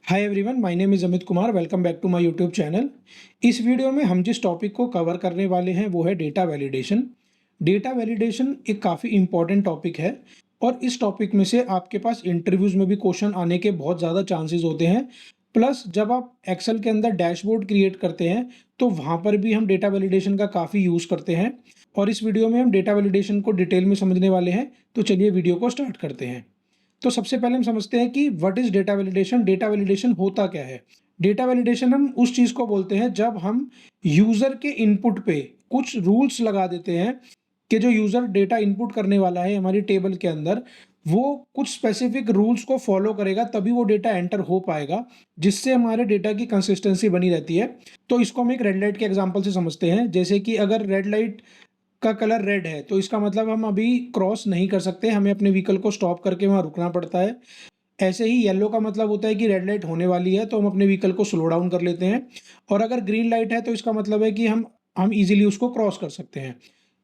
Hi everyone, my name is Amit Kumar. Welcome back to my YouTube channel. इस video में हम जिस टॉपिक को कवर करने वाले हैं वो है डेटा वैलिडेशन। डेटा वैलिडेशन एक काफ़ी इम्पोर्टेंट टॉपिक है और इस टॉपिक में से आपके पास इंटरव्यूज़ में भी क्वेश्चन आने के बहुत ज़्यादा चांसेस होते हैं। प्लस जब आप एक्सेल के अंदर डैशबोर्ड क्रिएट करते हैं तो वहाँ पर भी हम डेटा वैलिडेशन का काफ़ी यूज़ करते हैं और इस वीडियो में हम डेटा वैलिडेशन को डिटेल में समझने वाले हैं। तो चलिए वीडियो को स्टार्ट करते हैं। तो सबसे पहले हम समझते हैं कि what is data validation. Data validation होता क्या है? डेटा वैलिडेशन हम उस चीज को बोलते हैं जब हम यूजर के इनपुट पे कुछ रूल्स लगा देते हैं कि जो यूजर डेटा इनपुट करने वाला है हमारी टेबल के अंदर, वो कुछ स्पेसिफिक रूल्स को फॉलो करेगा तभी वो डेटा एंटर हो पाएगा, जिससे हमारे डेटा की कंसिस्टेंसी बनी रहती है। तो इसको हम एक रेड लाइट के एग्जांपल से समझते हैं। जैसे कि अगर रेड लाइट का कलर रेड है तो इसका मतलब हम अभी क्रॉस नहीं कर सकते, हमें अपने व्हीकल को स्टॉप करके वहाँ रुकना पड़ता है। ऐसे ही येलो का मतलब होता है कि रेड लाइट होने वाली है तो हम अपने व्हीकल को स्लो डाउन कर लेते हैं। और अगर ग्रीन लाइट है तो इसका मतलब है कि हम इजीली उसको क्रॉस कर सकते हैं।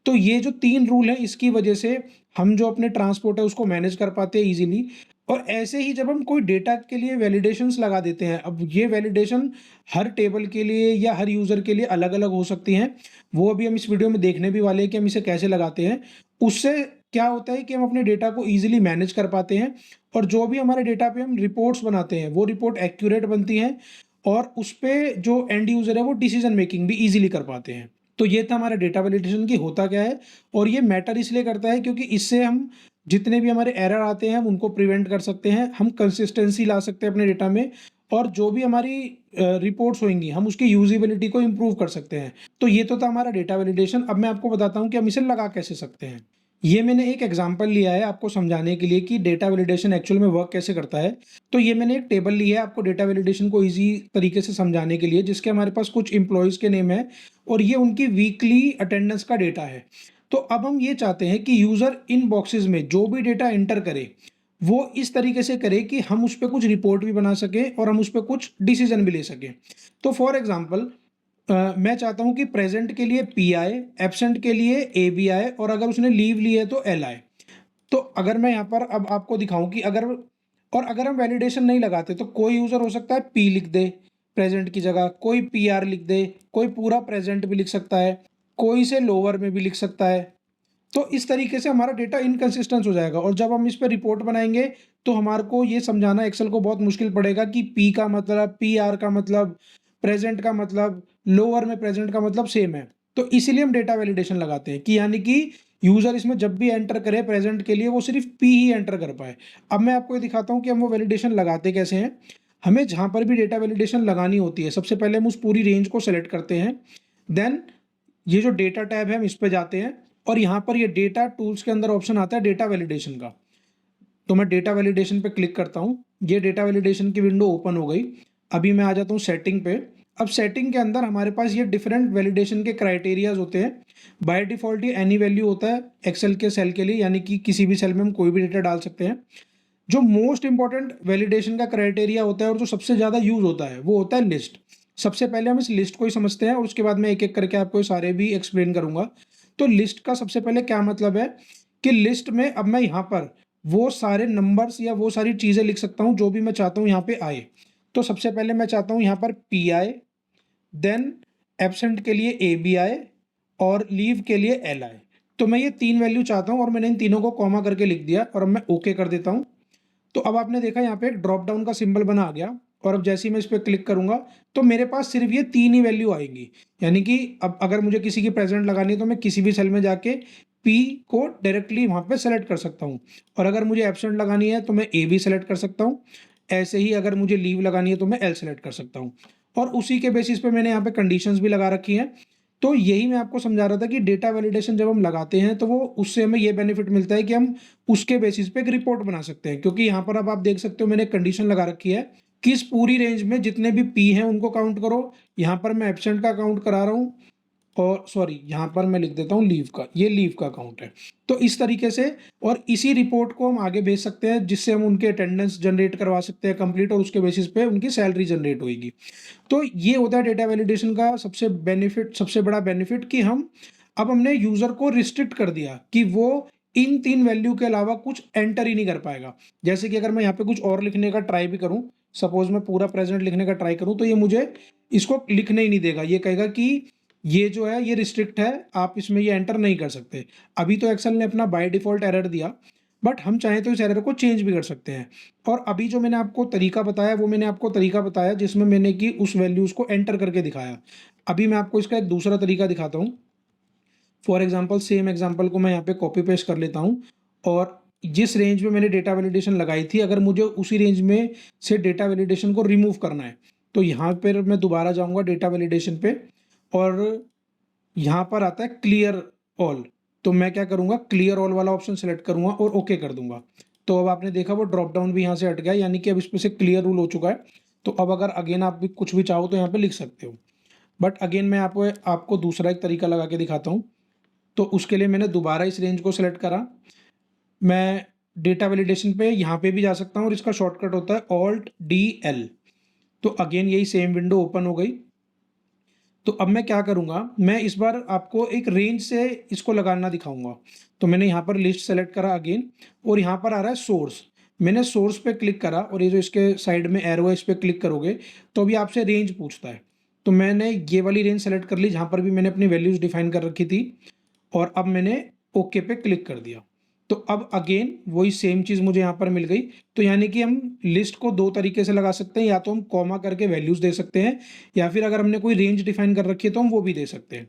तो ये जो 3 रूल हैं इसकी वजह से हम जो अपने ट्रांसपोर्ट है उसको मैनेज कर पाते हैं ईज़िली। और ऐसे ही जब हम कोई डेटा के लिए वैलिडेशंस लगा देते हैं, अब ये वैलिडेशन हर टेबल के लिए या हर यूज़र के लिए अलग-अलग हो सकती हैं। वो अभी हम इस वीडियो में देखने भी वाले हैं कि हम इसे कैसे लगाते हैं। उससे क्या होता है कि हम अपने डेटा को ईज़िली मैनेज कर पाते हैं और जो भी हमारे डेटा पे हम रिपोर्ट्स बनाते हैं, वो रिपोर्ट एक्यूरेट बनती हैं और उसपे जो एंड यूज़र है वो डिसीज़न मेकिंग भी ईज़िली कर पाते हैं। तो ये था हमारा डेटा वैलिडेशन कि होता क्या है। और ये मैटर इसलिए करता है क्योंकि इससे हम जितने भी हमारे एरर आते हैं हम उनको प्रिवेंट कर सकते हैं, हम कंसिस्टेंसी ला सकते हैं अपने डेटा में और जो भी हमारी रिपोर्ट्स होंगी हम उसकी यूज़ेबिलिटी को इम्प्रूव कर सकते हैं। तो ये तो था हमारा डेटा वैलिडेशन। अब मैं आपको बताता हूँ कि हम इसे लगा कैसे सकते हैं। ये मैंने एक एग्जांपल लिया है आपको समझाने के लिए कि डेटा वैलिडेशन एक्चुअल में वर्क कैसे करता है। तो ये मैंने एक टेबल ली है आपको डेटा वैलिडेशन को ईज़ी तरीके से समझाने के लिए, जिसके हमारे पास कुछ एम्प्लॉइज़ के नेम है और ये उनकी वीकली अटेंडेंस का डेटा है। तो अब हम ये चाहते हैं कि यूज़र इन बॉक्सेस में जो भी डेटा एंटर करे, वो इस तरीके से करे कि हम उस पे कुछ रिपोर्ट भी बना सकें और हम उस पे कुछ डिसीजन भी ले सकें। तो फॉर एग्ज़ाम्पल मैं चाहता हूँ कि प्रेज़ेंट के लिए पी-आई, एब्सेंट के लिए ए-बी-आई और अगर उसने लीव ली है तो एल-आई। तो अगर मैं यहाँ पर अब आपको दिखाऊँ कि अगर हम वैलिडेशन नहीं लगाते तो कोई यूज़र हो सकता है पी लिख दे प्रेज़ेंट की जगह, कोई पी-आर लिख दे, कोई पूरा प्रेज़ेंट भी लिख सकता है, कोई इसे लोअर में भी लिख सकता है। तो इस तरीके से हमारा डेटा इनकंसिस्टेंट हो जाएगा और जब हम इस पे रिपोर्ट बनाएँगे तो हमारे को ये समझाना एक्सेल को बहुत मुश्किल पड़ेगा कि पी का मतलब, पी-आर का मतलब, प्रेज़ेंट का मतलब, लोअर में प्रेज़ेंट का मतलब सेम है। तो इसीलिए हम डेटा वैलिडेशन लगाते हैं कि यानी कि यूज़र इसमें जब भी एंटर करे प्रेज़ेंट के लिए वो सिर्फ़ पी ही एंटर कर पाए। अब मैं आपको ये दिखाता हूँ कि हम वो वैलिडेशन लगाते कैसे हैं। हमें जहाँ पर भी डेटा वैलिडेशन लगानी होती है, सबसे पहले हम उस पूरी रेंज को सेलेक्ट करते हैं। देन ये जो डेटा टैब है हम इस पे जाते हैं और यहाँ पर ये डेटा टूल्स के अंदर ऑप्शन आता है डेटा वैलिडेशन का। तो मैं डेटा वैलिडेशन पे क्लिक करता हूँ। ये डेटा वैलिडेशन की विंडो ओपन हो गई। अभी मैं आ जाता हूँ सेटिंग पे। अब सेटिंग के अंदर हमारे पास ये डिफरेंट वैलिडेशन के क्राइटेरियाज होते हैं। बाय डिफ़ॉल्ट ये एनी वैल्यू होता है एक्सेल के सेल के लिए, यानी कि किसी भी सेल में हम कोई भी डेटा डाल सकते हैं। जो मोस्ट इंपॉर्टेंट वैलिडेशन का क्राइटेरिया होता है और जो सबसे ज़्यादा यूज़ होता है वो होता है लिस्ट। सबसे पहले हम इस लिस्ट को ही समझते हैं और उसके बाद मैं एक-एक करके आपको ये सारे भी एक्सप्लेन करूँगा। तो लिस्ट का सबसे पहले क्या मतलब है कि लिस्ट में अब मैं यहाँ पर वो सारे नंबर्स या वो सारी चीज़ें लिख सकता हूँ जो भी मैं चाहता हूँ यहाँ पे आए। तो सबसे पहले मैं चाहता हूँ यहाँ पर पी-आई, देन एब्सेंट के लिए ए-बी-आई और लीव के लिए एल-आई। तो मैं ये 3 वैल्यू चाहता हूँ और मैंने इन तीनों को कॉमा करके लिख दिया और अब मैं ओके कर देता हूँ। तो अब आपने देखा यहाँ पे एक ड्रॉप डाउन का सिंबल बना आ गया और अब जैसे ही मैं इस पे क्लिक करूँगा तो मेरे पास सिर्फ ये 3 ही वैल्यू आएँगी। यानी कि अब अगर मुझे किसी की प्रेज़ेंट लगानी है तो मैं किसी भी सेल में जाके पी को डायरेक्टली वहाँ पे सेलेक्ट कर सकता हूँ और अगर मुझे एब्सेंट लगानी है तो मैं ए भी सेलेक्ट कर सकता हूँ। ऐसे ही अगर मुझे लीव लगानी है तो मैं एल सेलेक्ट कर सकता हूँ और उसी के बेसिस पे मैंने यहाँ पे कंडीशंस भी लगा रखी हैं। तो यही मैं आपको समझा रहा था कि डेटा वैलिडेशन जब हम लगाते हैं तो वो उससे हमें ये बेनिफिट मिलता है कि हम उसके बेसिस पे एक रिपोर्ट बना सकते हैं, क्योंकि यहाँ पर अब आप देख सकते हो मैंने एक कंडीशन लगा रखी है कि इस पूरी रेंज में जितने भी पी हैं उनको काउंट करो। यहाँ पर मैं एब्सेंट का काउंट करा रहा हूँ और सॉरी यहाँ पर मैं लिख देता हूँ लीव का, ये लीव का काउंट है। तो इस तरीके से और इसी रिपोर्ट को हम आगे भेज सकते हैं जिससे हम उनके अटेंडेंस जनरेट करवा सकते हैं कंप्लीट और उसके बेसिस पे उनकी सैलरी जनरेट होगी। तो ये होता है डेटा वैलिडेशन का सबसे बड़ा बेनिफिट कि अब हमने यूज़र को रिस्ट्रिक्ट कर दिया कि वो इन 3 वैल्यू के अलावा कुछ एंटर ही नहीं कर पाएगा। जैसे कि अगर मैं यहाँ पे कुछ और लिखने का ट्राई भी करूँ, सपोज़ मैं पूरा प्रेज़ेंट लिखने का ट्राई करूँ तो ये मुझे इसको लिखने ही नहीं देगा। ये कहेगा कि ये जो है ये रिस्ट्रिक्ट है, आप इसमें ये एंटर नहीं कर सकते। अभी तो एक्सेल ने अपना बाय डिफ़ॉल्ट एरर दिया, बट हम चाहें तो इस एरर को चेंज भी कर सकते हैं। और अभी जो मैंने आपको तरीका बताया, वो मैंने आपको तरीका बताया जिसमें मैंने कि उस वैल्यूज़ को एंटर करके दिखाया। अभी मैं आपको इसका एक दूसरा तरीका दिखाता हूँ। फॉर एग्ज़ाम्पल सेम एग्ज़ाम्पल को मैं यहाँ पे कॉपी पेस्ट कर लेता हूँ और जिस रेंज में मैंने डेटा वैलिडेशन लगाई थी, अगर मुझे उसी रेंज में से डेटा वैलिडेशन को रिमूव करना है, तो यहाँ पर मैं दोबारा जाऊँगा डेटा वैलिडेशन पे और यहाँ पर आता है क्लियर ऑल। तो मैं क्या करूँगा, क्लियर ऑल वाला ऑप्शन सेलेक्ट करूँगा और ओके कर दूँगा। तो अब आपने देखा वो ड्रॉप डाउन भी यहाँ से हट गया, यानी कि अब इसमें से क्लियर रूल हो चुका है। तो अब अगर अगेन आप भी कुछ भी चाहो तो यहाँ पे लिख सकते हो। बट अगेन मैं आपको दूसरा एक तरीका लगा के दिखाता हूँ। तो उसके लिए मैंने दोबारा इस रेंज को सेलेक्ट करा। मैं डेटा वैलिडेशन पे यहाँ पे भी जा सकता हूँ और इसका शॉर्टकट होता है ऑल्ट डी एल। तो अगेन यही सेम विंडो ओपन हो गई। तो अब मैं क्या करूँगा, मैं इस बार आपको एक रेंज से इसको लगाना दिखाऊँगा। तो मैंने यहाँ पर लिस्ट सेलेक्ट करा अगेन और यहाँ पर आ रहा है सोर्स। मैंने सोर्स पे क्लिक करा और ये जो इसके साइड में एरो है इस पे क्लिक करोगे तो अभी आपसे रेंज पूछता है। तो मैंने ये वाली रेंज सेलेक्ट कर ली जहाँ पर भी मैंने अपनी वैल्यूज़ डिफाइन कर रखी थी और अब मैंने ओके पे क्लिक कर दिया। तो अब अगेन वही सेम चीज़ मुझे यहाँ पर मिल गई। तो यानी कि हम लिस्ट को 2 तरीके से लगा सकते हैं, या तो हम कॉमा करके वैल्यूज़ दे सकते हैं या फिर अगर हमने कोई रेंज डिफाइन कर रखी है तो हम वो भी दे सकते हैं।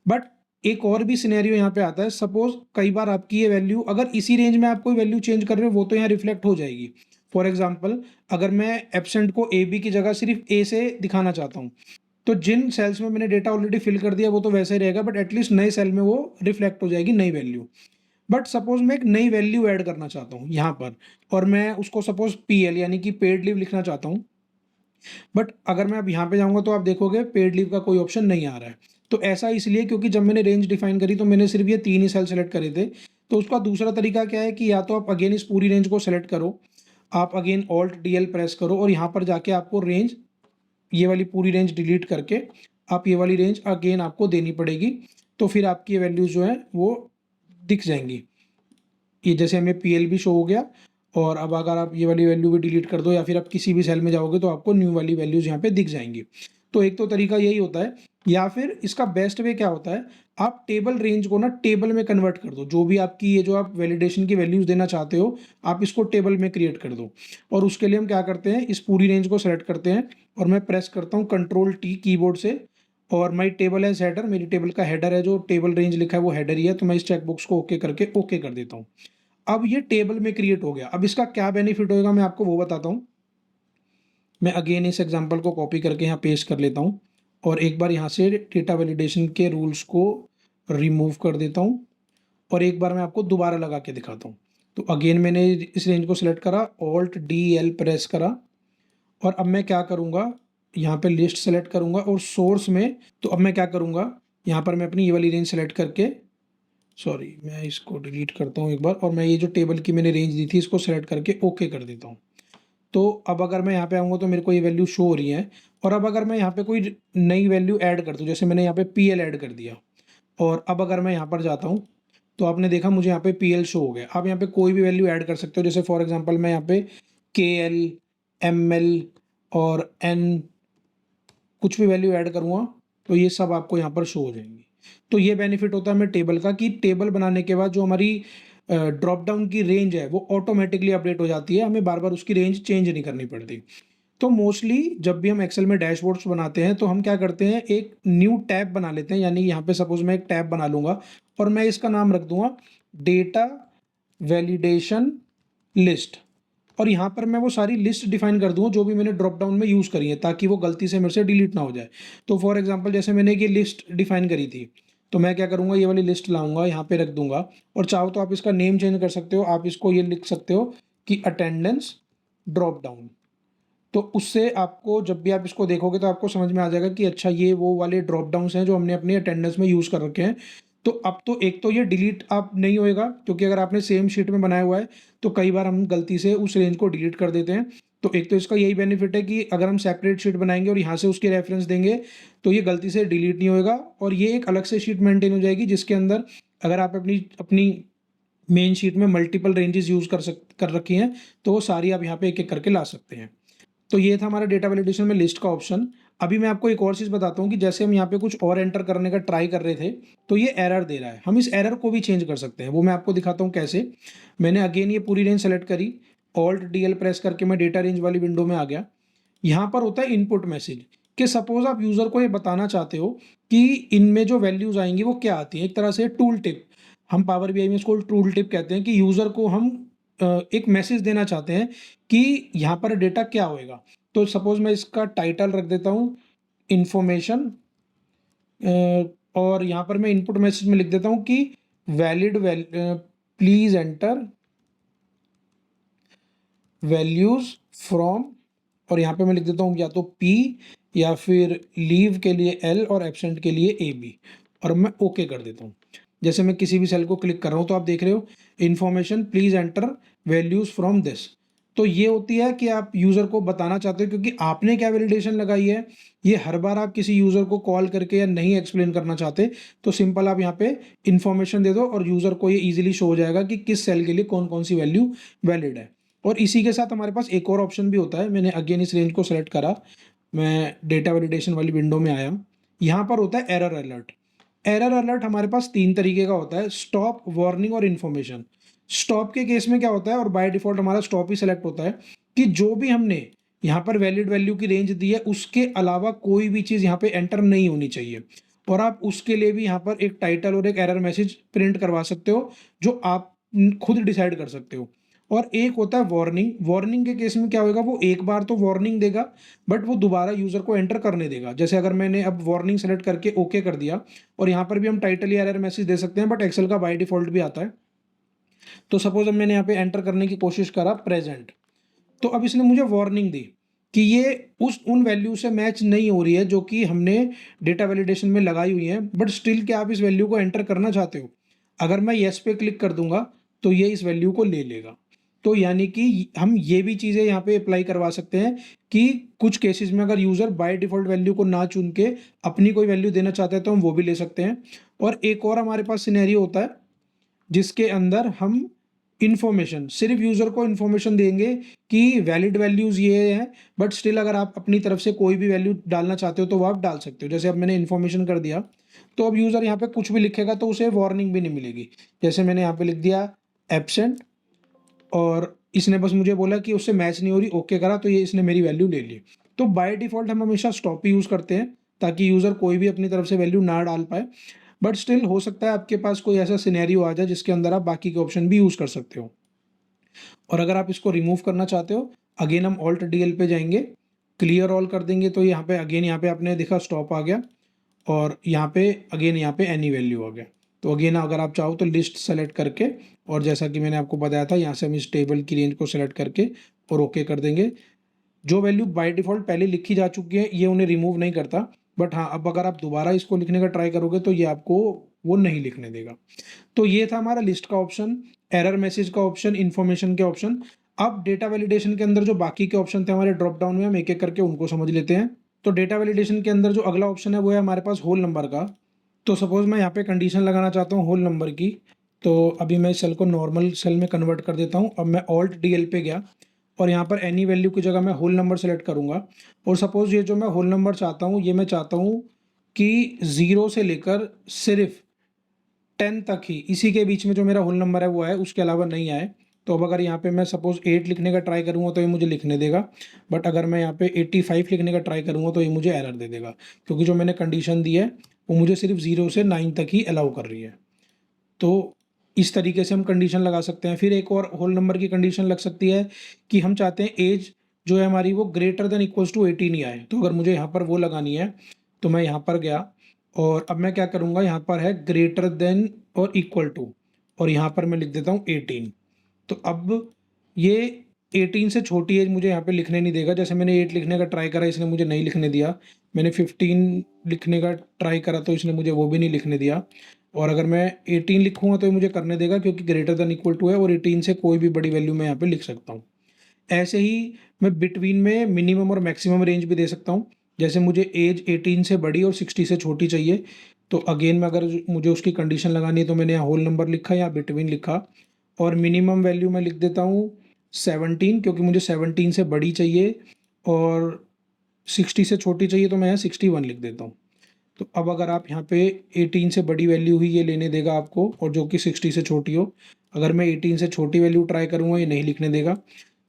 बट एक और भी सिनेरियो यहाँ पे आता है, सपोज़ कई बार आपकी ये वैल्यू अगर इसी रेंज में आप कोई वैल्यू चेंज कर रहे हो वो तो यहाँ रिफ्लेक्ट हो जाएगी। फॉर एग्ज़ाम्पल अगर मैं एब्सेंट को ए बी की जगह सिर्फ ए से दिखाना चाहता हूँ, तो जिन सेल्स में मैंने डेटा ऑलरेडी फिल कर दिया वो तो वैसे ही रहेगा, बट एटलीस्ट नए सेल में वो रिफ्लेक्ट हो जाएगी नई वैल्यू। बट सपोज मैं एक नई वैल्यू ऐड करना चाहता हूँ यहाँ पर और मैं उसको सपोज पीएल यानी कि पेड लीव लिखना चाहता हूँ, बट अगर मैं अब यहाँ पे जाऊँगा तो आप देखोगे पेड लीव का कोई ऑप्शन नहीं आ रहा है। तो ऐसा इसलिए क्योंकि जब मैंने रेंज डिफाइन करी तो मैंने सिर्फ ये 3 ही सेल सेलेक्ट करे थे। तो उसका दूसरा तरीका क्या है कि या तो आप अगेन इस पूरी रेंज को सेलेक्ट करो, आप अगेन ऑल्ट डीएल प्रेस करो और यहाँ पर जाके आपको रेंज, ये वाली पूरी रेंज डिलीट करके आप ये वाली रेंज अगेन आपको देनी पड़ेगी। तो फिर आपकी ये वैल्यूज़ जो है वो दिख जाएंगी। ये जैसे हमें पीएल भी शो हो गया और अब अगर आप ये वाली वैल्यू भी डिलीट कर दो या फिर आप किसी भी सेल में जाओगे तो आपको न्यू वाली वैल्यूज़ यहाँ पे दिख जाएंगी। तो एक तो तरीका यही होता है, या फिर इसका बेस्ट वे क्या होता है, आप टेबल रेंज को ना टेबल में कन्वर्ट कर दो। जो भी आपकी ये जो आप वैलिडेशन की वैल्यूज़ देना चाहते हो आप इसको टेबल में क्रिएट कर दो। और उसके लिए हम क्या करते हैं, इस पूरी रेंज को सेलेक्ट करते हैं और मैं प्रेस करता हूँ कंट्रोल टी कीबोर्ड से और माई टेबल एज हेडर, मेरी टेबल का हेडर है जो टेबल रेंज लिखा है वो हेडर ही है। तो मैं इस चेकबॉक्स को ओके करके ओके कर देता हूँ। अब ये टेबल में क्रिएट हो गया। अब इसका क्या बेनिफिट होएगा मैं आपको वो बताता हूँ। मैं अगेन इस एग्जांपल को कॉपी करके यहाँ पेस्ट कर लेता हूँ और एक बार यहाँ से डेटा वैलिडेशन के रूल्स को रिमूव कर देता हूँ और एक बार मैं आपको दोबारा लगा के दिखाता हूँ। तो अगेन मैंने इस रेंज को सिलेक्ट करा, ऑल्ट डी एल प्रेस करा और अब मैं क्या करूँगा, यहाँ पे लिस्ट सेलेक्ट करूँगा और सोर्स में, तो अब मैं क्या करूँगा, यहाँ पर मैं अपनी ये वाली रेंज सेलेक्ट करके, सॉरी मैं इसको डिलीट करता हूँ एक बार और मैं ये जो टेबल की मैंने रेंज दी थी इसको सेलेक्ट करके ओके कर देता हूँ। तो अब अगर मैं यहाँ पे आऊँगा तो मेरे को ये वैल्यू शो हो रही है। और अब अगर मैं यहाँ पे कोई नई वैल्यू ऐड कर दूँ, जैसे मैंने यहाँ पे पीएल ऐड कर दिया और अब अगर मैं यहाँ पर जाता हूँ तो आपने देखा मुझे यहाँ पे पीएल शो हो गया। आप यहाँ पे कोई भी वैल्यू ऐड कर सकते हो, जैसे फॉर एग्जांपल मैं यहाँ पे केएल, एमएल और एन कुछ भी वैल्यू ऐड करूँगा तो ये सब आपको यहाँ पर शो हो जाएंगी। तो ये बेनिफिट होता है हमें टेबल का कि टेबल बनाने के बाद जो हमारी ड्रॉप डाउन की रेंज है वो ऑटोमेटिकली अपडेट हो जाती है, हमें बार बार उसकी रेंज चेंज नहीं करनी पड़ती। तो मोस्टली जब भी हम एक्सेल में डैशबोर्ड्स बनाते हैं तो हम क्या करते हैं, एक न्यू टैब बना लेते हैं। यानी यहाँ पे सपोज मैं एक टैब बना लूँगा और मैं इसका नाम रख दूंगा डेटा वैलिडेशन लिस्ट और यहाँ पर मैं वो सारी लिस्ट डिफाइन कर दूँ जो भी मैंने ड्रॉप डाउन में यूज़ करी है, ताकि वो गलती से मेरे से डिलीट ना हो जाए। तो फॉर एग्जांपल जैसे मैंने ये लिस्ट डिफाइन करी थी तो मैं क्या करूँगा, ये वाली लिस्ट लाऊंगा यहाँ पे रख दूंगा और चाहो तो आप इसका नेम चेंज कर सकते हो। आप इसको ये लिख सकते हो कि अटेंडेंस ड्रॉप डाउन। तो उससे आपको जब भी आप इसको देखोगे तो आपको समझ में आ जाएगा कि अच्छा ये वो वाले ड्रॉप डाउन्स हैं जो हमने अपनी अटेंडेंस में यूज़ कर रखे हैं। तो अब तो एक तो ये डिलीट आप नहीं होएगा, क्योंकि अगर आपने सेम शीट में बनाया हुआ है तो कई बार हम गलती से उस रेंज को डिलीट कर देते हैं। तो एक तो इसका यही बेनिफिट है कि अगर हम सेपरेट शीट बनाएंगे और यहाँ से उसकी रेफरेंस देंगे तो ये गलती से डिलीट नहीं होएगा और ये एक अलग से शीट मेंटेन हो जाएगी जिसके अंदर अगर आप अपनी अपनी मेन शीट में मल्टीपल रेंजेस यूज़ कर रखी हैं तो वो सारी आप यहाँ पे एक एक करके ला सकते हैं। तो ये था हमारा डेटा वैलिडेशन में लिस्ट का ऑप्शन। अभी मैं आपको एक और चीज़ बताता हूँ कि जैसे हम यहाँ पे कुछ और एंटर करने का ट्राई कर रहे थे, तो ये एरर दे रहा है। हम इस एरर को भी चेंज कर सकते हैं, वो मैं आपको दिखाता हूँ कैसे। मैंने अगेन ये पूरी रेंज सेलेक्ट करी, ऑल्ट DL प्रेस करके मैं डेटा रेंज वाली विंडो में आ गया। यहाँ पर होता है इनपुट मैसेज, कि सपोज आप यूज़र को ये बताना चाहते हो कि इनमें जो वैल्यूज़ आएंगी वो क्या आती हैं। एक तरह से टूल टिप, हम पावर BI में इसको टूल टिप कहते हैं, कि यूज़र को हम एक मैसेज देना चाहते हैं कि यहाँ पर डेटा क्या होएगा। तो सपोज मैं इसका टाइटल रख देता हूँ इन्फॉर्मेशन, और यहाँ पर मैं इनपुट मैसेज में लिख देता हूँ कि valid please enter values from, और यहाँ पे मैं लिख देता हूँ या तो P, या फिर लीव के लिए L और एब्सेंट के लिए AB, और मैं ओके कर देता हूँ। जैसे मैं किसी भी सेल को क्लिक कर रहा हूँ तो आप देख रहे हो information please enter values from this. तो ये होती है कि आप यूज़र को बताना चाहते हो, क्योंकि आपने क्या वैलिडेशन लगाई है, ये हर बार आप किसी यूज़र को कॉल करके या नहीं एक्सप्लेन करना चाहते, तो सिंपल आप यहाँ पे इन्फॉर्मेशन दे दो और यूज़र को ये ईजिली शो हो जाएगा कि किस सेल के लिए कौन कौन सी वैल्यू वैलिड है। और इसी के साथ हमारे पास एक और ऑप्शन भी होता है। मैंने अगेन इस रेंज को सेलेक्ट करा, मैं डेटा वैलिडेशन वाली विंडो में आया। यहाँ पर होता है एरर अलर्ट। एरर अलर्ट हमारे पास 3 तरीके का होता है, स्टॉप, वार्निंग और इन्फॉर्मेशन। स्टॉप के केस में क्या होता है, और बाय डिफॉल्ट हमारा स्टॉप ही सेलेक्ट होता है, कि जो भी हमने यहाँ पर वैलिड वैल्यू की रेंज दी है उसके अलावा कोई भी चीज़ यहाँ पे एंटर नहीं होनी चाहिए। और आप उसके लिए भी यहाँ पर एक टाइटल और एक एरर मैसेज प्रिंट करवा सकते हो, जो आप खुद डिसाइड कर सकते हो। और एक होता है वार्निंग। वार्निंग के केस में क्या होगा, वो एक बार तो वार्निंग देगा, बट वो दोबारा यूज़र को एंटर करने देगा। जैसे अगर मैंने अब वार्निंग सेलेक्ट करके ओके कर दिया, और यहाँ पर भी हम टाइटल या एरर मैसेज दे सकते हैं, बट एक्सेल का बाय डिफॉल्ट भी आता है। तो सपोज अब मैंने यहाँ पे एंटर करने की कोशिश करा प्रेजेंट, तो अब इसने मुझे वार्निंग दी कि ये उन वैल्यू से मैच नहीं हो रही है जो कि हमने डेटा वैलिडेशन में लगाई हुई है, बट स्टिल क्या आप इस वैल्यू को एंटर करना चाहते हो। अगर मैं येस पे क्लिक कर दूंगा तो ये इस वैल्यू को ले लेगा। तो यानी कि हम ये भी चीज़ें यहाँ पे अप्लाई करवा सकते हैं कि कुछ केसेस में अगर यूज़र बाय डिफ़ॉल्ट वैल्यू को ना चुन के अपनी कोई वैल्यू देना चाहते हैं तो हम वो भी ले सकते हैं। और एक और हमारे पास सिनेरियो होता है जिसके अंदर हम इन्फॉर्मेशन, सिर्फ यूज़र को इन्फॉर्मेशन देंगे कि वैलिड वैल्यूज़ ये हैं, बट स्टिल अगर आप अपनी तरफ से कोई भी वैल्यू डालना चाहते हो तो वो आप डाल सकते हो। जैसे अब मैंने इन्फॉर्मेशन कर दिया, तो अब यूज़र यहाँ पे कुछ भी लिखेगा तो उसे वार्निंग भी नहीं मिलेगी। जैसे मैंने यहाँ पे लिख दिया एब्सेंट, और इसने बस मुझे बोला कि उससे मैच नहीं हो रही, ओके करा, तो ये इसने मेरी वैल्यू ले ली। तो बाय डिफ़ॉल्ट हम हमेशा स्टॉप ही यूज़ करते हैं, ताकि यूज़र कोई भी अपनी तरफ से वैल्यू ना डाल पाए। बट स्टिल हो सकता है आपके पास कोई ऐसा सिनेरियो आ जाए जिसके अंदर आप बाकी के ऑप्शन भी यूज़ कर सकते हो। और अगर आप इसको रिमूव करना चाहते हो, अगेन हम ऑल्ट DL पे जाएंगे, क्लियर ऑल कर देंगे, तो यहाँ पे अगेन यहाँ पे आपने देखा स्टॉप आ गया, और यहाँ पे अगेन यहाँ पे एनी वैल्यू आ गया। तो अगेन अगर आप चाहो तो लिस्ट सेलेक्ट करके, और जैसा कि मैंने आपको बताया था, यहाँ से हम इस टेबल की रेंज को सेलेक्ट करके और ओके कर देंगे। जो वैल्यू बाय डिफ़ॉल्ट पहले लिखी जा चुकी है ये उन्हें रिमूव नहीं करता, बट हाँ, अब अगर आप दोबारा इसको लिखने का ट्राई करोगे तो ये आपको वो नहीं लिखने देगा। तो ये था हमारा लिस्ट का ऑप्शन, एरर मैसेज का ऑप्शन, इन्फॉर्मेशन के ऑप्शन। अब डेटा वैलिडेशन के अंदर जो बाकी के ऑप्शन थे हमारे ड्रॉप डाउन में, हम एक एक करके उनको समझ लेते हैं। तो डेटा वैलिडेशन के अंदर जो अगला ऑप्शन है वो है हमारे पास होल नंबर का। तो सपोज मैं यहाँ पे कंडीशन लगाना चाहता हूँ होल नंबर की, तो अभी मैं इस सेल को नॉर्मल सेल में कन्वर्ट कर देता हूँ। अब मैं ऑल्ट DL पे गया, और यहाँ पर एनी वैल्यू की जगह मैं होल नंबर सेलेक्ट करूँगा। और सपोज ये जो मैं होल नंबर चाहता हूँ, ये मैं चाहता हूँ कि 0 से लेकर सिर्फ 10 तक ही, इसी के बीच में जो मेरा होल नंबर है वो है, उसके अलावा नहीं आए। तो अब अगर यहाँ पे मैं सपोज 8 लिखने का ट्राई करूँगा तो ये मुझे लिखने देगा, बट अगर मैं यहाँ पे 85 लिखने का ट्राई करूँगा तो ये मुझे एरर दे देगा, क्योंकि जो मैंने कंडीशन दी है वो मुझे सिर्फ 0 से 9 तक ही अलाउ कर रही है। तो इस तरीके से हम कंडीशन लगा सकते हैं। फिर एक और होल नंबर की कंडीशन लग सकती है कि हम चाहते हैं एज जो है हमारी वो ग्रेटर देन इक्वल्स टू 18 ही आए। तो अगर मुझे यहाँ पर वो लगानी है तो मैं यहाँ पर गया, और अब मैं क्या करूँगा, यहाँ पर है ग्रेटर देन और इक्वल टू, और यहाँ पर मैं लिख देता हूँ 18। तो अब ये 18 से छोटी एज मुझे यहाँ पे लिखने नहीं देगा। जैसे मैंने 8 लिखने का ट्राई करा, इसने मुझे नहीं लिखने दिया। मैंने 15 लिखने का ट्राई करा तो इसने मुझे वो भी नहीं लिखने दिया। और अगर मैं 18 लिखूँगा तो ये मुझे करने देगा, क्योंकि ग्रेटर देन इक्वल टू है, और 18 से कोई भी बड़ी वैल्यू मैं यहाँ पे लिख सकता हूँ। ऐसे ही मैं बिटवीन में मिनिमम और मैक्सिमम रेंज भी दे सकता हूँ। जैसे मुझे एज 18 से बड़ी और 60 से छोटी चाहिए, तो अगेन में अगर मुझे उसकी कंडीशन लगानी है तो मैंने यहाँ होल नंबर लिखा या बिटवीन लिखा, और मिनिमम वैल्यू मैं लिख देता हूँ 17, क्योंकि मुझे 17 से बड़ी चाहिए और 60 से छोटी चाहिए तो मैं यहाँ 61 लिख देता हूँ। तो अब अगर आप यहाँ पे 18 से बड़ी वैल्यू हुई ये लेने देगा आपको, और जो कि 60 से छोटी हो। अगर मैं 18 से छोटी वैल्यू ट्राई करूँगा ये नहीं लिखने देगा,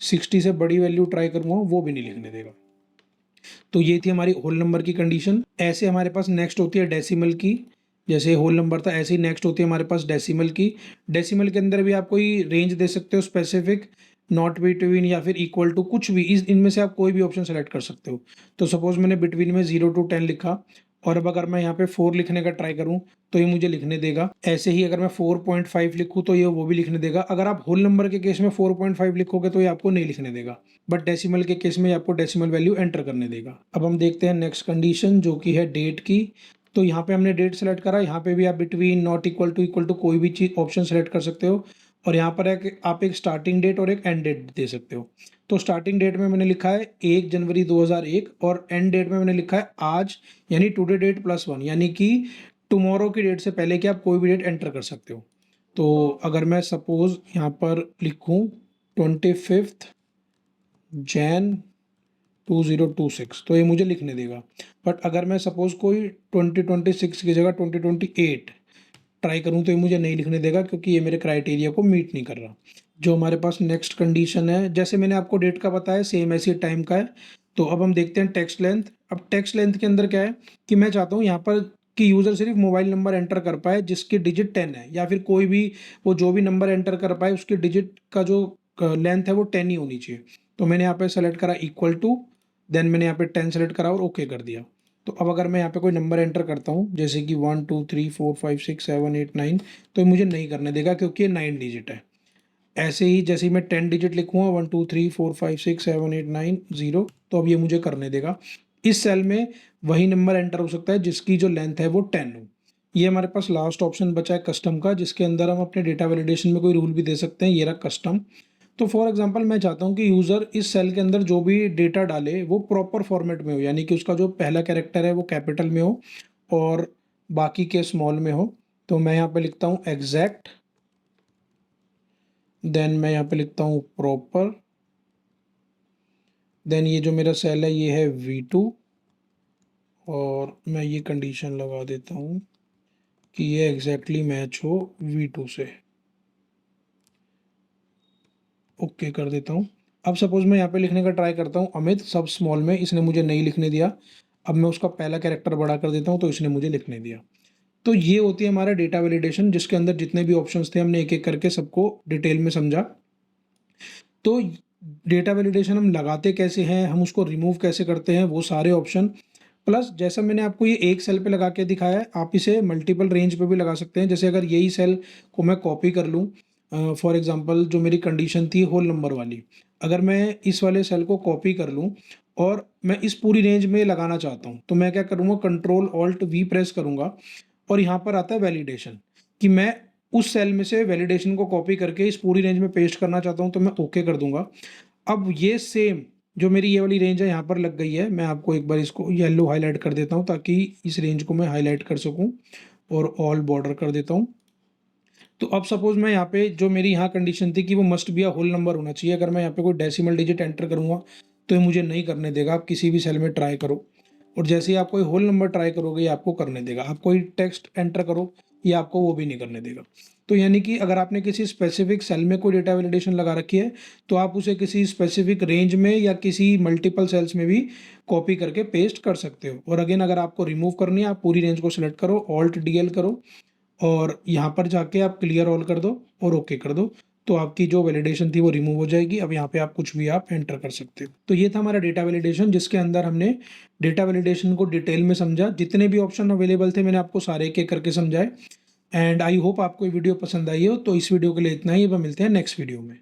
60 से बड़ी वैल्यू ट्राई करूँगा वो भी नहीं लिखने देगा। तो ये थी हमारी होल नंबर की कंडीशन। ऐसे हमारे पास नेक्स्ट होती है डेसिमल की। जैसे होल नंबर था ऐसे ही नेक्स्ट होती है हमारे पास डेसिमल की। डेसिमल के अंदर भी आप कोई रेंज दे सकते हो स्पेसिफिक, नॉट बिटवीन या फिर इक्वल टू, कुछ भी इनमें से आप कोई भी ऑप्शन सेलेक्ट कर सकते हो। तो सपोज मैंने बिटवीन में 0 to 10 लिखा, और अब अगर मैं यहाँ पे 4 लिखने का ट्राई करूँ तो ये मुझे लिखने देगा। ऐसे ही अगर मैं 4.5 लिखूँ तो ये वो भी लिखने देगा। अगर आप होल नंबर के केस में 4.5 लिखोगे तो ये आपको नहीं लिखने देगा, बट डेसिमल के केस में आपको डेसिमल वैल्यू एंटर करने देगा। अब हम देखते हैं नेक्स्ट कंडीशन जो कि है डेट की। तो यहाँ पे हमने डेट सेलेक्ट करा, यहाँ पे भी आप बिटवीन, नॉट इक्वल टू कोई भी चीज ऑप्शन सेलेक्ट कर सकते हो। और यहाँ पर आप एक स्टार्टिंग डेट और एक एंड डेट दे सकते हो। तो स्टार्टिंग डेट में मैंने लिखा है 1 जनवरी 2001, और एंड डेट में मैंने लिखा है आज, यानी टुडे डेट +1, यानी कि टुमारो की डेट से पहले कि आप कोई भी डेट एंटर कर सकते हो। तो अगर मैं सपोज यहाँ पर लिखूँ 25 जैन 2026 तो ये मुझे लिखने देगा। बट अगर मैं सपोज कोई 2026 की जगह 2028 ट्राई करूँ तो ये मुझे नहीं लिखने देगा, क्योंकि ये मेरे क्राइटेरिया को मीट नहीं कर रहा। जो हमारे पास नेक्स्ट कंडीशन है, जैसे मैंने आपको डेट का बताया सेम ऐसे टाइम का है। तो अब हम देखते हैं टेक्स्ट लेंथ। अब टेक्स्ट लेंथ के अंदर क्या है कि मैं चाहता हूँ यहाँ पर कि यूज़र सिर्फ मोबाइल नंबर एंटर कर पाए जिसकी डिजिट 10 है, या फिर कोई भी वो जो भी नंबर एंटर कर पाए उसकी डिजिट का जो लेंथ है वो 10 ही होनी चाहिए। तो मैंने यहाँ पे सेलेक्ट करा इक्वल टू, देन मैंने यहाँ पे 10 सेलेक्ट करा और ओके कर दिया। तो अब अगर मैं यहाँ पे कोई नंबर एंटर करता हूँ जैसे कि 1 2 3 4 5 6 7 8 9, तो ये मुझे नहीं करने देगा क्योंकि ये 9 डिजिट है। ऐसे ही जैसे ही मैं 10 डिजिट लिखूँगा 1 2 3 4 5 6 7 8 9 0, तो अब ये मुझे करने देगा। इस सेल में वही नंबर एंटर हो सकता है जिसकी जो लेंथ है वो 10 हो। ये हमारे पास लास्ट ऑप्शन बचा है कस्टम का, जिसके अंदर हम अपने डेटा वैलिडेशन में कोई रूल भी दे सकते हैं। ये रहा कस्टम। तो फॉर एग्जांपल मैं चाहता हूँ कि यूज़र इस सेल के अंदर जो भी डेटा डाले वो प्रॉपर फॉर्मेट में हो, यानी कि उसका जो पहला कैरेक्टर है वो कैपिटल में हो और बाकी के स्मॉल में हो। तो मैं यहाँ पे लिखता हूँ एग्जैक्ट, देन मैं यहाँ पे लिखता हूँ प्रॉपर, देन ये जो मेरा सेल है ये है V2, और मैं ये कंडीशन लगा देता हूँ कि ये एग्जैक्टली मैच हो V2 से। ओके कर देता हूँ। अब सपोज मैं यहाँ पे लिखने का ट्राई करता हूँ अमित सब स्मॉल में, इसने मुझे नहीं लिखने दिया। अब मैं उसका पहला कैरेक्टर बड़ा कर देता हूँ तो इसने मुझे लिखने दिया। तो ये होती है हमारा डेटा वैलिडेशन, जिसके अंदर जितने भी ऑप्शंस थे हमने एक एक करके सबको डिटेल में समझा। तो डेटा वैलिडेशन हम लगाते कैसे हैं, हम उसको रिमूव कैसे करते हैं, वो सारे ऑप्शन, प्लस जैसा मैंने आपको ये एक सेल पे लगा के दिखाया है आप इसे मल्टीपल रेंज पे भी लगा सकते हैं। जैसे अगर यही सेल को मैं कॉपी कर लूँ, फॉर एग्जांपल जो मेरी कंडीशन थी होल नंबर वाली, अगर मैं इस वाले सेल को कॉपी कर लूँ और मैं इस पूरी रेंज में लगाना चाहता हूँ, तो मैं क्या करूँगा Ctrl+Alt+V प्रेस करूँगा, और यहाँ पर आता है वैलिडेशन, कि मैं उस सेल में से वैलिडेशन को कॉपी करके इस पूरी रेंज में पेस्ट करना चाहता हूँ, तो मैं ओके कर दूंगा। अब ये सेम जो मेरी ये वाली रेंज है यहाँ पर लग गई है। मैं आपको एक बार इसको येलो हाईलाइट कर देता हूँ ताकि इस रेंज को मैं हाईलाइट कर सकूँ, और ऑल बॉर्डर कर देता हूँ। तो अब सपोज मैं यहाँ पे जो मेरी यहाँ कंडीशन थी कि वो must be a whole number होना चाहिए, अगर मैं यहाँ पे कोई डेसिमल डिजिट एंटर करूँगा तो ये मुझे नहीं करने देगा। आप किसी भी सेल में ट्राई करो, और जैसे ही आप कोई होल नंबर ट्राई करोगे ये आपको करने देगा। आप कोई टेक्स्ट एंटर करो ये आपको वो भी नहीं करने देगा। तो यानी कि अगर आपने किसी स्पेसिफिक सेल में कोई डेटा वैलिडेशन लगा रखी है तो आप उसे किसी स्पेसिफिक रेंज में या किसी मल्टीपल सेल्स में भी कॉपी करके पेस्ट कर सकते हो। और अगेन अगर आपको रिमूव करनी है आप पूरी रेंज को सिलेक्ट करो, Alt+DL करो, और यहाँ पर जाके आप क्लियर ऑल कर दो और ओके कर दो, तो आपकी जो वैलिडेशन थी वो रिमूव हो जाएगी। अब यहाँ पे आप कुछ भी आप एंटर कर सकते हो। तो ये था हमारा डेटा वैलिडेशन, जिसके अंदर हमने डेटा वैलिडेशन को डिटेल में समझा। जितने भी ऑप्शन अवेलेबल थे मैंने आपको सारे एक एक करके समझाए। एंड आई होप आपको ये वीडियो पसंद आई हो। तो इस वीडियो के लिए इतना ही, अब मिलते हैं नेक्स्ट वीडियो में।